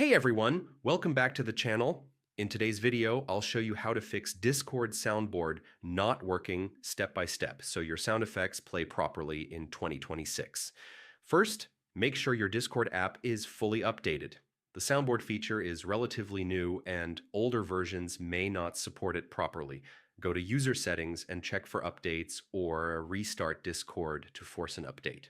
Hey everyone, welcome back to the channel. In today's video, I'll show you how to fix Discord Soundboard not working step by step so your sound effects play properly in 2026. First, make sure your Discord app is fully updated. The Soundboard feature is relatively new and older versions may not support it properly. Go to User Settings and check for updates or restart Discord to force an update.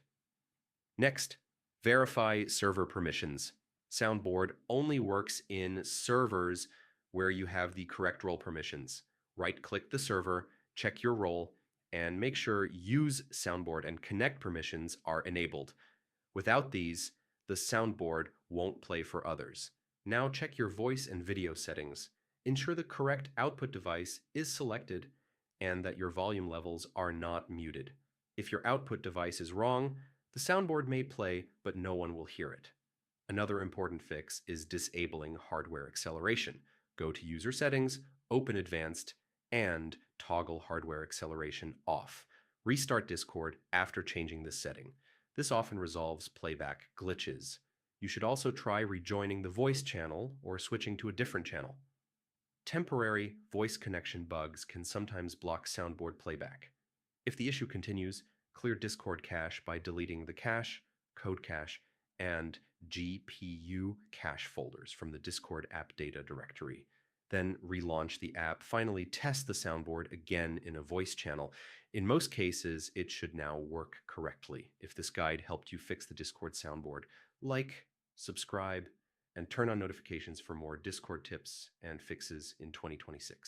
Next, verify server permissions. Soundboard only works in servers where you have the correct role permissions. Right-click the server, check your role, and make sure Use Soundboard and Connect permissions are enabled. Without these, the soundboard won't play for others. Now check your voice and video settings. Ensure the correct output device is selected and that your volume levels are not muted. If your output device is wrong, the soundboard may play, but no one will hear it. Another important fix is disabling hardware acceleration. Go to User Settings, open Advanced, and toggle hardware acceleration off. Restart Discord after changing this setting. This often resolves playback glitches. You should also try rejoining the voice channel or switching to a different channel. Temporary voice connection bugs can sometimes block soundboard playback. If the issue continues, clear Discord cache by deleting the cache, code cache, and GPU cache folders from the Discord app data directory. Then relaunch the app. Finally, test the soundboard again in a voice channel. In most cases, it should now work correctly. If this guide helped you fix the Discord soundboard, like, subscribe, and turn on notifications for more Discord tips and fixes in 2026.